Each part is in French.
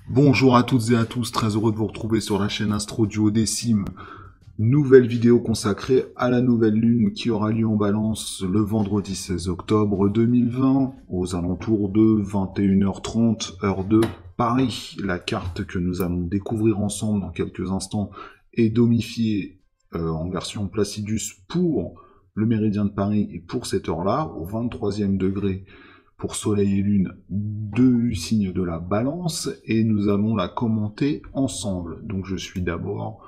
Bonjour à toutes et à tous, très heureux de vous retrouver sur la chaîne Astro Duodécime. Nouvelle vidéo consacrée à la nouvelle lune qui aura lieu en Balance le vendredi 16 octobre 2020 aux alentours de 21h30 heure de Paris. La carte que nous allons découvrir ensemble dans quelques instants est domifiée en version Placidus pour le méridien de Paris et pour cette heure-là, au 23e degré pour Soleil et Lune, deux signes de la Balance, et nous allons la commenter ensemble. Donc je suis d'abord,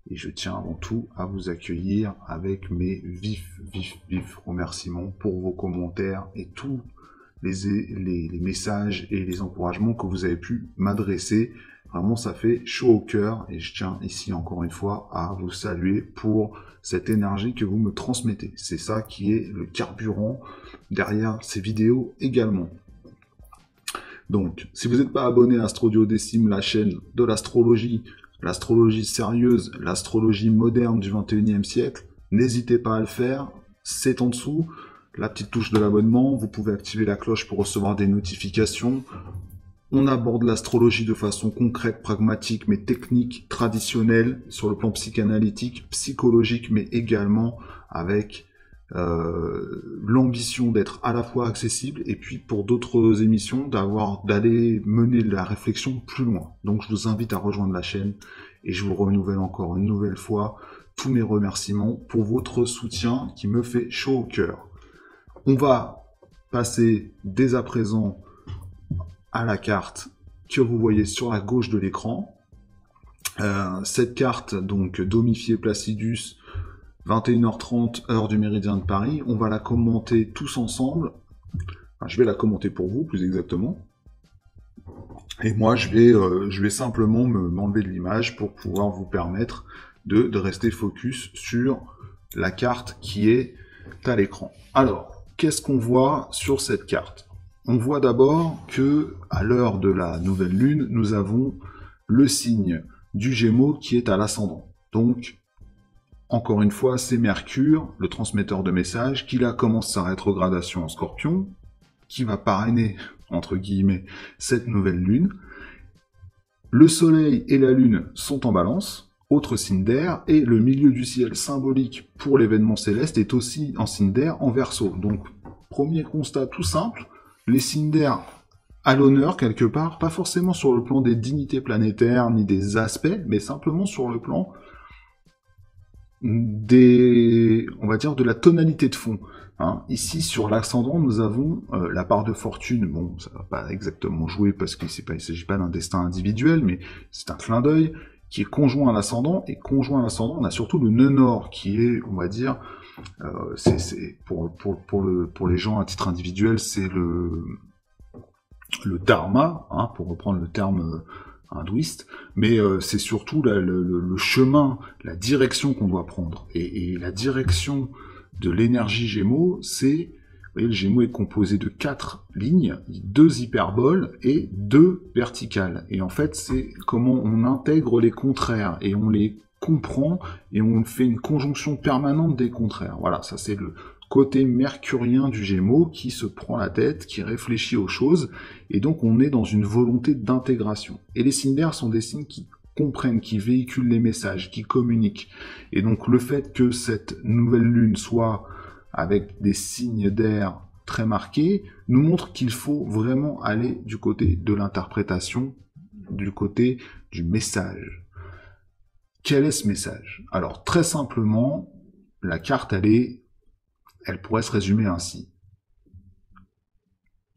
et je tiens avant tout à vous accueillir avec mes vifs remerciements pour vos commentaires et tous les messages et les encouragements que vous avez pu m'adresser. Vraiment, ça fait chaud au cœur, et je tiens ici encore une fois à vous saluer pour cette énergie que vous me transmettez. C'est ça qui est le carburant derrière ces vidéos également. Donc, si vous n'êtes pas abonné à Astro Duodécime, la chaîne de l'astrologie sérieuse, l'astrologie moderne du 21e siècle, n'hésitez pas à le faire, c'est en dessous, la petite touche de l'abonnement, vous pouvez activer la cloche pour recevoir des notifications. On aborde l'astrologie de façon concrète, pragmatique, mais technique, traditionnelle, sur le plan psychanalytique, psychologique, mais également avec l'ambition d'être à la fois accessible, et puis pour d'autres émissions, d'aller mener la réflexion plus loin. Donc je vous invite à rejoindre la chaîne, et je vous renouvelle encore une nouvelle fois tous mes remerciements pour votre soutien qui me fait chaud au cœur. On va passer dès à présent à la carte que vous voyez sur la gauche de l'écran. Cette carte, donc domifiée Placidus, 21h30, heure du méridien de Paris, on va la commenter tous ensemble. Enfin, je vais la commenter pour vous, plus exactement. Et moi, je vais simplement m'enlever de l'image pour pouvoir vous permettre de rester focus sur la carte qui est à l'écran. Alors, qu'est-ce qu'on voit sur cette carte? On voit d'abord que, à l'heure de la nouvelle lune, nous avons le signe du Gémeaux qui est à l'ascendant. Donc, encore une fois, c'est Mercure, le transmetteur de messages, qui là commence sa rétrogradation en Scorpion, qui va parrainer, entre guillemets, cette nouvelle lune. Le Soleil et la Lune sont en Balance, autre signe d'air, et le milieu du ciel symbolique pour l'événement céleste est aussi en signe d'air en Verseau. Donc, premier constat tout simple, les signes d'air à l'honneur quelque part, pas forcément sur le plan des dignités planétaires ni des aspects, mais simplement sur le plan on va dire, de la tonalité de fond. Hein. Ici, sur l'ascendant, nous avons la part de fortune. Bon, ça va pas exactement jouer parce qu'il ne s'agit pas d'un destin individuel, mais c'est un clin d'œil qui est conjoint à l'ascendant, et conjoint à l'ascendant, on a surtout le nœud nord, qui est, on va dire, pour les gens à titre individuel, c'est le dharma, hein, pour reprendre le terme hindouiste, mais c'est surtout le chemin, la direction qu'on doit prendre. Et la direction de l'énergie Gémeaux, c'est, vous voyez, le Gémeaux est composé de 4 lignes, 2 hyperboles et 2 verticales. Et en fait, c'est comment on intègre les contraires, et on les comprend, et on fait une conjonction permanente des contraires. Voilà, ça c'est le côté mercurien du Gémeaux qui se prend la tête, qui réfléchit aux choses, et donc on est dans une volonté d'intégration. Et les signes d'air sont des signes qui comprennent, qui véhiculent les messages, qui communiquent. Et donc le fait que cette nouvelle lune soit avec des signes d'air très marqués nous montre qu'il faut vraiment aller du côté de l'interprétation, du côté du message. Quel est ce message? Alors très simplement, la carte elle pourrait se résumer ainsi.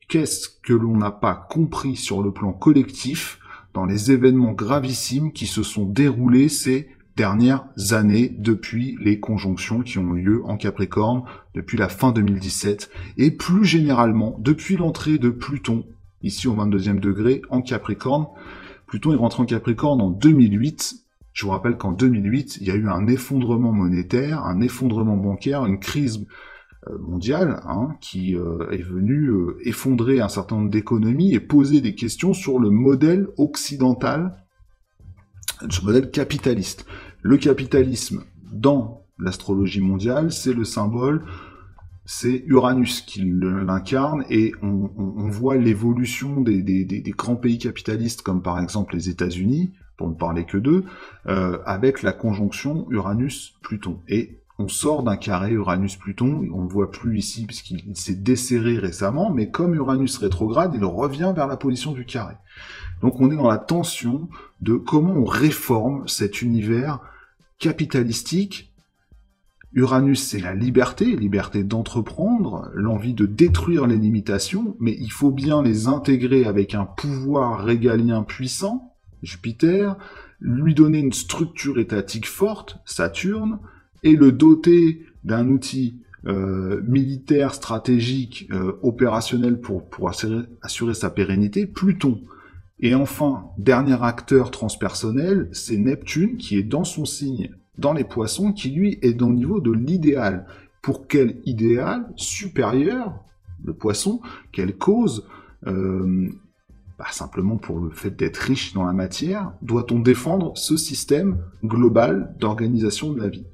Qu'est-ce que l'on n'a pas compris sur le plan collectif dans les événements gravissimes qui se sont déroulés ces dernières années depuis les conjonctions qui ont lieu en Capricorne depuis la fin 2017 et plus généralement depuis l'entrée de Pluton, ici au 22e degré, en Capricorne. Pluton est rentré en Capricorne en 2008. Je vous rappelle qu'en 2008, il y a eu un effondrement monétaire, un effondrement bancaire, une crise mondiale, hein, qui est venue effondrer un certain nombre d'économies et poser des questions sur le modèle occidental, sur le modèle capitaliste. Le capitalisme, dans l'astrologie mondiale, c'est le symbole c'est Uranus qui l'incarne, et on voit l'évolution des grands pays capitalistes, comme par exemple les États-Unis, pour ne parler que d'eux, avec la conjonction Uranus-Pluton. Et on sort d'un carré Uranus-Pluton, on ne le voit plus ici puisqu'il s'est desserré récemment, mais comme Uranus rétrograde, il revient vers la position du carré. Donc on est dans la tension de comment on réforme cet univers capitalistique. Uranus, c'est la liberté d'entreprendre, l'envie de détruire les limitations, mais il faut bien les intégrer avec un pouvoir régalien puissant, Jupiter, lui donner une structure étatique forte, Saturne, et le doter d'un outil militaire, stratégique, opérationnel pour assurer sa pérennité, Pluton. Et enfin, dernier acteur transpersonnel, c'est Neptune, qui est dans son signe, dans les Poissons, qui lui est au niveau de l'idéal. Pour quel idéal supérieur, le Poisson, quelle cause, simplement pour le fait d'être riche dans la matière, doit-on défendre ce système global d'organisation de la vie?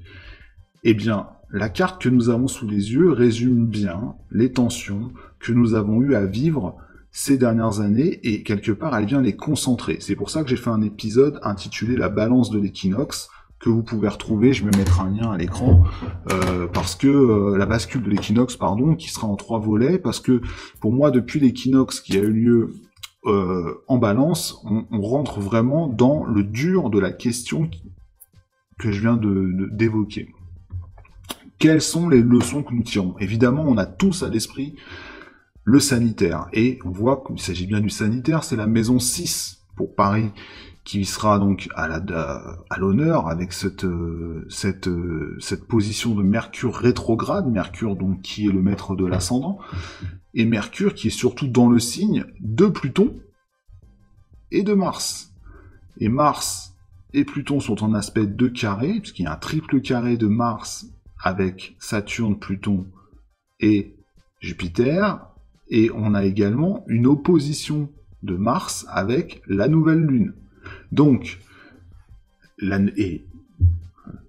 Eh bien, la carte que nous avons sous les yeux résume bien les tensions que nous avons eues à vivre ces dernières années, et quelque part elle vient les concentrer. C'est pour ça que j'ai fait un épisode intitulé La balance de l'équinoxe, que vous pouvez retrouver, je vais mettre un lien à l'écran, parce que la bascule de l'équinoxe, qui sera en 3 volets, parce que pour moi, depuis l'équinoxe qui a eu lieu en balance, on rentre vraiment dans le dur de la question que je viens d'évoquer. Quelles sont les leçons que nous tirons? Évidemment, on a tous à l'esprit le sanitaire, et on voit qu'il s'agit bien du sanitaire, c'est la maison 6 pour Paris, qui sera donc à l'honneur avec cette position de Mercure rétrograde, Mercure donc qui est le maître de l'ascendant, et Mercure qui est surtout dans le signe de Pluton et de Mars. Et Mars et Pluton sont en aspect de carré, puisqu'il y a un triple carré de Mars avec Saturne, Pluton et Jupiter, et on a également une opposition de Mars avec la nouvelle Lune. Donc,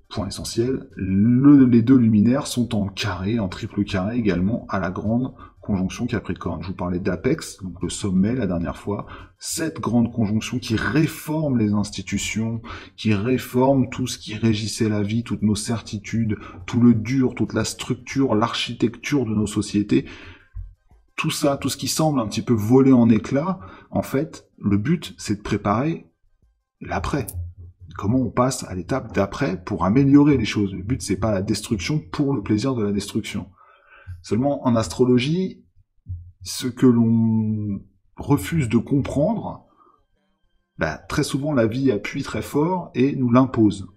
point essentiel, les deux luminaires sont en carré, en triple carré également, à la grande conjonction Capricorne. Je vous parlais d'Apex, donc le sommet la dernière fois, cette grande conjonction qui réforme les institutions, qui réforme tout ce qui régissait la vie, toutes nos certitudes, tout le dur, toute la structure, l'architecture de nos sociétés. Tout ça, tout ce qui semble un petit peu voler en éclats, en fait, le but, c'est de préparer l'après. Comment on passe à l'étape d'après pour améliorer les choses. Le but, c'est pas la destruction pour le plaisir de la destruction. Seulement, en astrologie, ce que l'on refuse de comprendre, très souvent la vie appuie très fort et nous l'impose.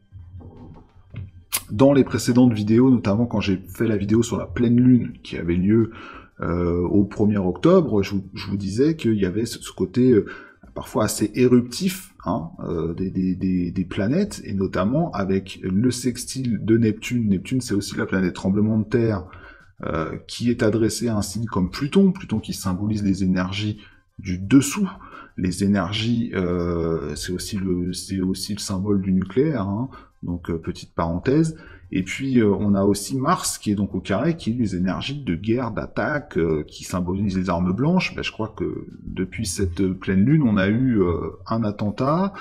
Dans les précédentes vidéos, notamment quand j'ai fait la vidéo sur la pleine lune qui avait lieu au 1er octobre, je vous disais qu'il y avait ce côté parfois assez éruptif des planètes, et notamment avec le sextile de Neptune. Neptune, c'est aussi la planète tremblement de terre, qui est adressée à un signe comme Pluton, Pluton qui symbolise les énergies du dessous, les énergies, c'est aussi le symbole du nucléaire, donc petite parenthèse. Et puis on a aussi Mars qui est donc au carré, qui est les énergies de guerre, d'attaque, qui symbolisent les armes blanches. Je crois que depuis cette pleine lune, on a eu un attentat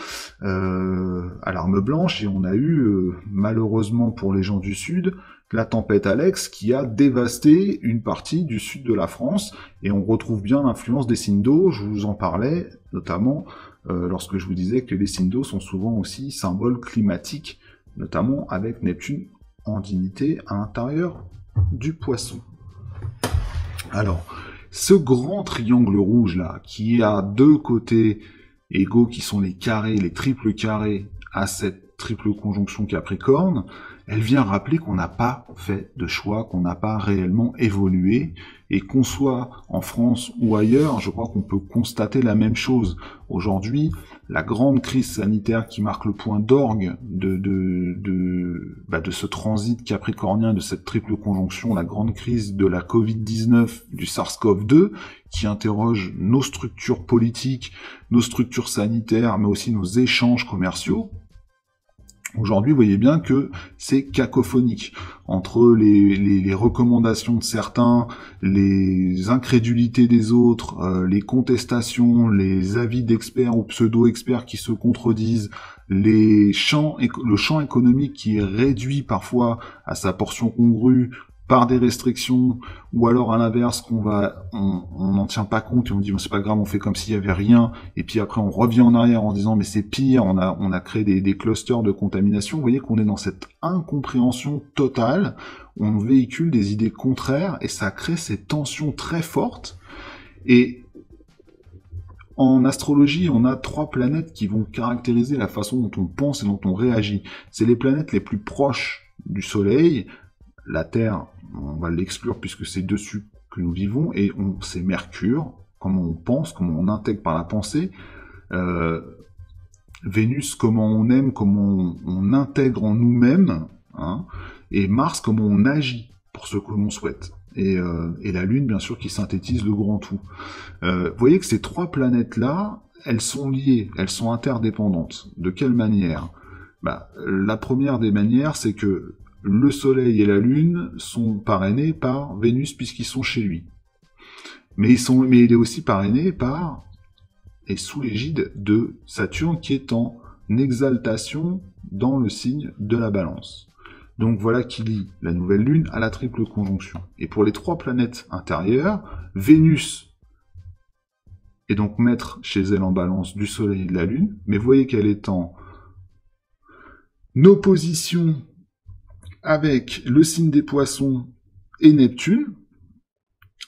à l'arme blanche, et on a eu, malheureusement pour les gens du Sud, la tempête Alex qui a dévasté une partie du sud de la France, et on retrouve bien l'influence des signes d'eau. Je vous en parlais, notamment lorsque je vous disais que les signes d'eau sont souvent aussi symboles climatiques, notamment avec Neptune en dignité à l'intérieur du Poisson. Alors, ce grand triangle rouge là, qui a deux côtés égaux qui sont les carrés, les triples carrés à cette triple conjonction Capricorne, elle vient rappeler qu'on n'a pas fait de choix, qu'on n'a pas réellement évolué, et qu'on soit en France ou ailleurs, je crois qu'on peut constater la même chose. Aujourd'hui, la grande crise sanitaire qui marque le point d'orgue de ce transit capricornien, de cette triple conjonction, la grande crise de la Covid-19, du SARS-CoV-2, qui interroge nos structures politiques, nos structures sanitaires, mais aussi nos échanges commerciaux. Aujourd'hui, vous voyez bien que c'est cacophonique entre les recommandations de certains, les incrédulités des autres, les contestations, les avis d'experts ou pseudo-experts qui se contredisent, le champ économique qui est réduit parfois à sa portion congrue par des restrictions, ou alors à l'inverse on n'en tient pas compte et on dit bon, c'est pas grave, on fait comme s'il y avait rien, et puis après on revient en arrière en disant mais c'est pire, on a créé des clusters de contamination. Vous voyez qu'on est dans cette incompréhension totale, on véhicule des idées contraires et ça crée ces tensions très fortes. Et en astrologie, on a 3 planètes qui vont caractériser la façon dont on pense et dont on réagit. C'est les planètes les plus proches du Soleil. La Terre, on va l'exclure puisque c'est dessus que nous vivons, et c'est Mercure, comment on pense, comment on intègre par la pensée, Vénus, comment on aime, comment on intègre en nous-mêmes, hein, et Mars, comment on agit pour ce que l'on souhaite, et la Lune, bien sûr, qui synthétise le grand tout. Vous voyez que ces 3 planètes-là, elles sont liées, elles sont interdépendantes. De quelle manière? La première des manières, c'est que le Soleil et la Lune sont parrainés par Vénus puisqu'ils sont chez lui. Mais il est aussi parrainé par et sous l'égide de Saturne qui est en exaltation dans le signe de la Balance. Donc voilà qui lie la nouvelle Lune à la triple conjonction. Et pour les 3 planètes intérieures, Vénus est donc maître chez elle en Balance du Soleil et de la Lune, mais vous voyez qu'elle est en opposition avec le signe des Poissons et Neptune.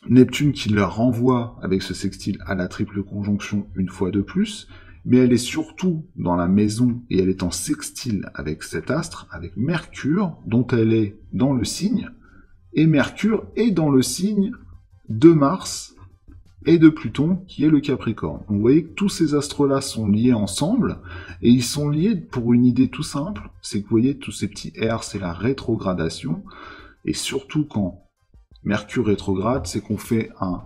Neptune qui la renvoie avec ce sextile à la triple conjonction une fois de plus, mais elle est surtout dans la maison et elle est en sextile avec cet astre, avec Mercure, dont elle est dans le signe, et Mercure est dans le signe de Mars et de Pluton, qui est le Capricorne. Donc vous voyez que tous ces astres-là sont liés ensemble, et ils sont liés pour une idée tout simple, c'est que vous voyez, tous ces petits R, c'est la rétrogradation, et surtout quand Mercure rétrograde, c'est qu'on fait un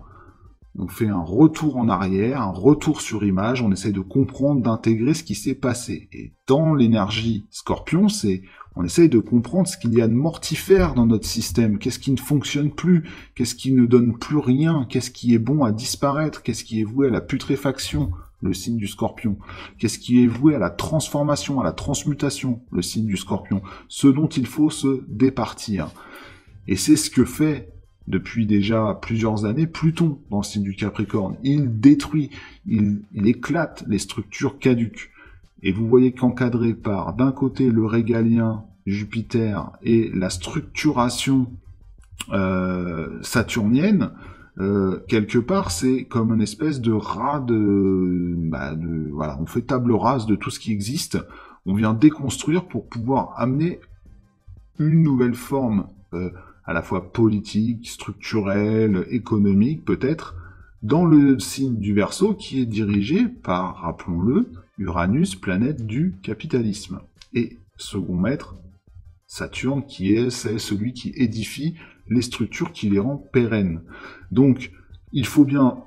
retour en arrière, un retour sur image, on essaie de comprendre, d'intégrer ce qui s'est passé. Et dans l'énergie Scorpion, on essaye de comprendre ce qu'il y a de mortifère dans notre système, qu'est-ce qui ne fonctionne plus, qu'est-ce qui ne donne plus rien, qu'est-ce qui est bon à disparaître, qu'est-ce qui est voué à la putréfaction, le signe du Scorpion, qu'est-ce qui est voué à la transformation, à la transmutation, le signe du Scorpion, ce dont il faut se départir. Et c'est ce que fait depuis déjà plusieurs années Pluton dans le signe du Capricorne. Il détruit, il éclate les structures caduques. Et vous voyez qu'encadré par, d'un côté, le régalien Jupiter et la structuration saturnienne, quelque part, c'est comme une espèce de ras voilà, on fait table rase de tout ce qui existe, on vient déconstruire pour pouvoir amener une nouvelle forme, à la fois politique, structurelle, économique, peut-être, dans le signe du Verseau, qui est dirigé par, rappelons-le, Uranus, planète du capitalisme. Et second maître, Saturne, c'est celui qui édifie les structures qui les rend pérennes. Donc, il faut bien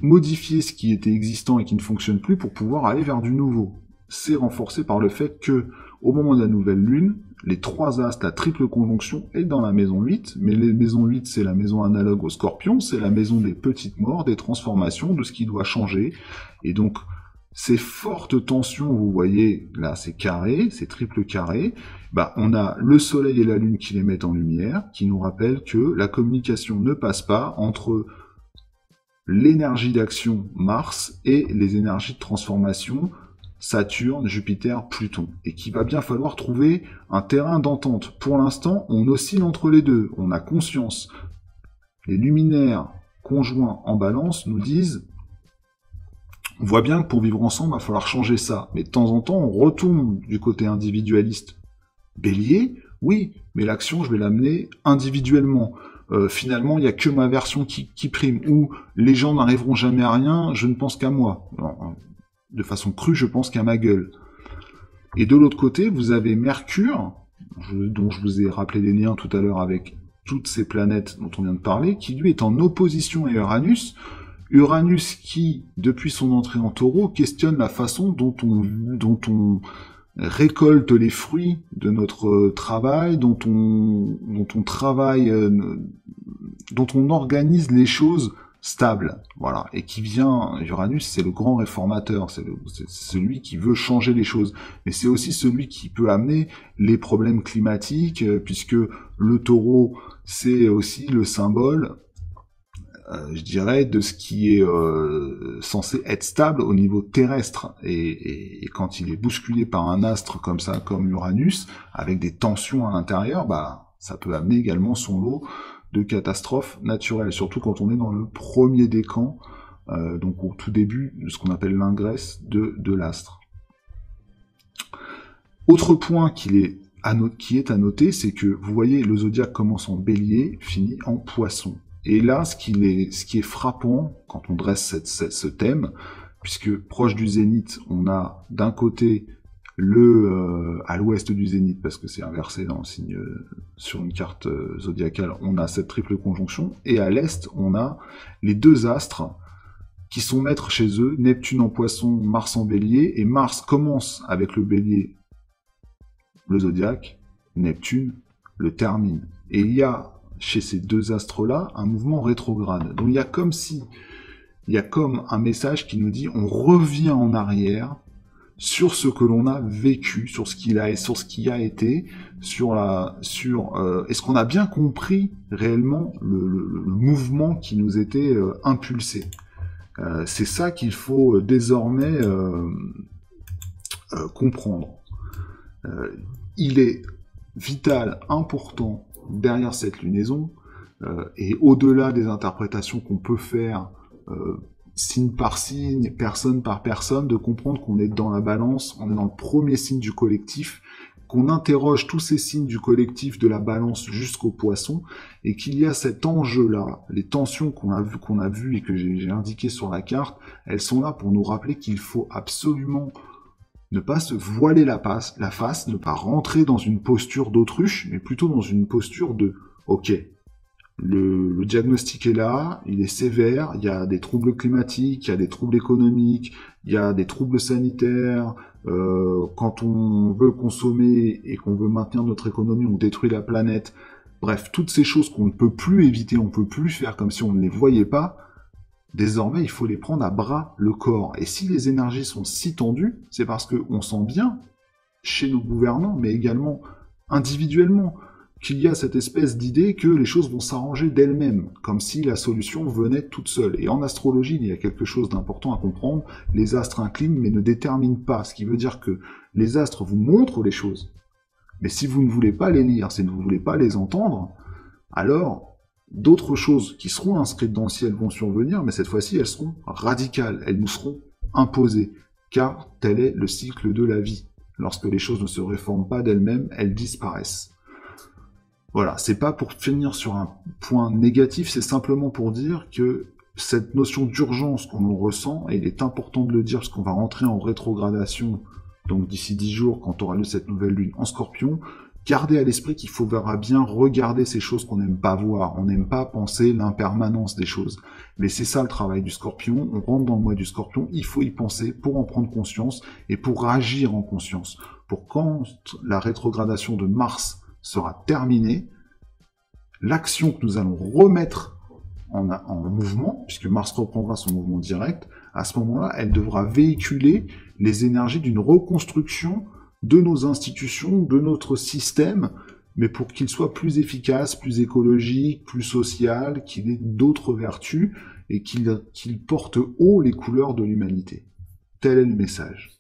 modifier ce qui était existant et qui ne fonctionne plus pour pouvoir aller vers du nouveau. C'est renforcé par le fait que, au moment de la nouvelle lune, les 3 astres, la triple conjonction est dans la maison 8, mais la maison 8, c'est la maison analogue au Scorpion, c'est la maison des petites morts, des transformations, de ce qui doit changer. Et donc, ces fortes tensions, vous voyez, là, c'est carré, c'est triple carré, on a le Soleil et la Lune qui les mettent en lumière, qui nous rappellent que la communication ne passe pas entre l'énergie d'action Mars et les énergies de transformation Saturne, Jupiter, Pluton, et qu'il va bien falloir trouver un terrain d'entente. Pour l'instant, on oscille entre les deux, on a conscience. Les luminaires conjoints en Balance nous disent, on voit bien que pour vivre ensemble, il va falloir changer ça, mais de temps en temps, on retourne du côté individualiste. Bélier, oui, mais l'action, je vais l'amener individuellement. Finalement, il n'y a que ma version qui prime, ou les gens n'arriveront jamais à rien, je ne pense qu'à moi. Alors, de façon crue, je pense qu'à ma gueule. Et de l'autre côté, vous avez Mercure, dont je vous ai rappelé les liens tout à l'heure avec toutes ces planètes dont on vient de parler, qui lui est en opposition à Uranus. Uranus qui, depuis son entrée en Taureau, questionne la façon dont on récolte les fruits de notre travail, dont on travaille, dont on organise les choses stables, voilà, et qui vient, Uranus, c'est le grand réformateur, c'est celui qui veut changer les choses, mais c'est aussi celui qui peut amener les problèmes climatiques, puisque le taureau, c'est aussi le symbole, je dirais, de ce qui est censé être stable au niveau terrestre, et quand il est bousculé par un astre comme ça, comme Uranus, avec des tensions à l'intérieur, bah, ça peut amener également son lot de catastrophes naturelles, surtout quand on est dans le premier décan, donc au tout début de ce qu'on appelle l'ingresse de l'astre. Autre point qui est à noter, c'est que vous voyez, le zodiaque commence en bélier, finit en poisson. Et là, ce qui est frappant quand on dresse ce thème, puisque proche du zénith, on a d'un côté à l'ouest du zénith, parce que c'est inversé dans le signe, sur une carte zodiacale, on a cette triple conjonction, et à l'est, on a les deux astres qui sont maîtres chez eux, Neptune en poisson, Mars en bélier, et Mars commence avec le bélier, le zodiaque, Neptune le termine. Et il y a chez ces deux astres-là un mouvement rétrograde. Donc il y a comme un message qui nous dit on revient en arrière sur ce que l'on a vécu, sur ce qui a été, est-ce qu'on a bien compris réellement le mouvement qui nous était impulsé. C'est ça qu'il faut désormais comprendre. Il est vital, important, derrière cette lunaison, et au-delà des interprétations qu'on peut faire signe par signe, personne par personne, de comprendre qu'on est dans la balance, on est dans le premier signe du collectif, qu'on interroge tous ces signes du collectif de la balance jusqu'au poisson, et qu'il y a cet enjeu-là, les tensions qu'on a vues et que j'ai indiquées sur la carte, elles sont là pour nous rappeler qu'il faut absolument ne pas se voiler la face, ne pas rentrer dans une posture d'autruche, mais plutôt dans une posture de « ok ». Le diagnostic est là, il est sévère, il y a des troubles climatiques, il y a des troubles économiques, il y a des troubles sanitaires, quand on veut consommer et qu'on veut maintenir notre économie, on détruit la planète. Bref, toutes ces choses qu'on ne peut plus éviter, on ne peut plus faire comme si on ne les voyait pas, désormais il faut les prendre à bras le corps. Et si les énergies sont si tendues, c'est parce qu'on sent bien, chez nos gouvernants, mais également individuellement, qu'il y a cette espèce d'idée que les choses vont s'arranger d'elles-mêmes, comme si la solution venait toute seule. Et en astrologie, il y a quelque chose d'important à comprendre, les astres inclinent mais ne déterminent pas, ce qui veut dire que les astres vous montrent les choses. Mais si vous ne voulez pas les lire, si vous ne voulez pas les entendre, alors d'autres choses qui seront inscrites dans le ciel vont survenir, mais cette fois-ci elles seront radicales, elles nous seront imposées, car tel est le cycle de la vie. Lorsque les choses ne se réforment pas d'elles-mêmes, elles disparaissent. Voilà, c'est pas pour finir sur un point négatif, c'est simplement pour dire que cette notion d'urgence qu'on ressent, et il est important de le dire parce qu'on va rentrer en rétrogradation, donc d'ici 10 jours, quand aura lieu cette nouvelle lune en Scorpion, gardez à l'esprit qu'il faudra bien regarder ces choses qu'on n'aime pas voir, on n'aime pas penser l'impermanence des choses. Mais c'est ça le travail du Scorpion, on rentre dans le mois du Scorpion, il faut y penser pour en prendre conscience et pour agir en conscience. Pour quand la rétrogradation de Mars sera terminée, l'action que nous allons remettre en mouvement, puisque Mars reprendra son mouvement direct, à ce moment-là, elle devra véhiculer les énergies d'une reconstruction de nos institutions, de notre système, mais pour qu'il soit plus efficace, plus écologique, plus social, qu'il ait d'autres vertus, et qu'il porte haut les couleurs de l'humanité. Tel est le message.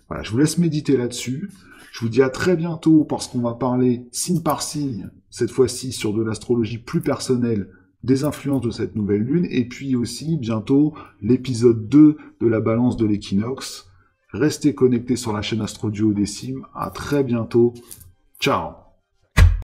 Voilà, je vous laisse méditer là-dessus. Je vous dis à très bientôt parce qu'on va parler signe par signe, cette fois-ci sur de l'astrologie plus personnelle, des influences de cette nouvelle lune, et puis aussi bientôt l'épisode 2 de la balance de l'équinoxe. Restez connectés sur la chaîne Astro Duodécime. À très bientôt. Ciao.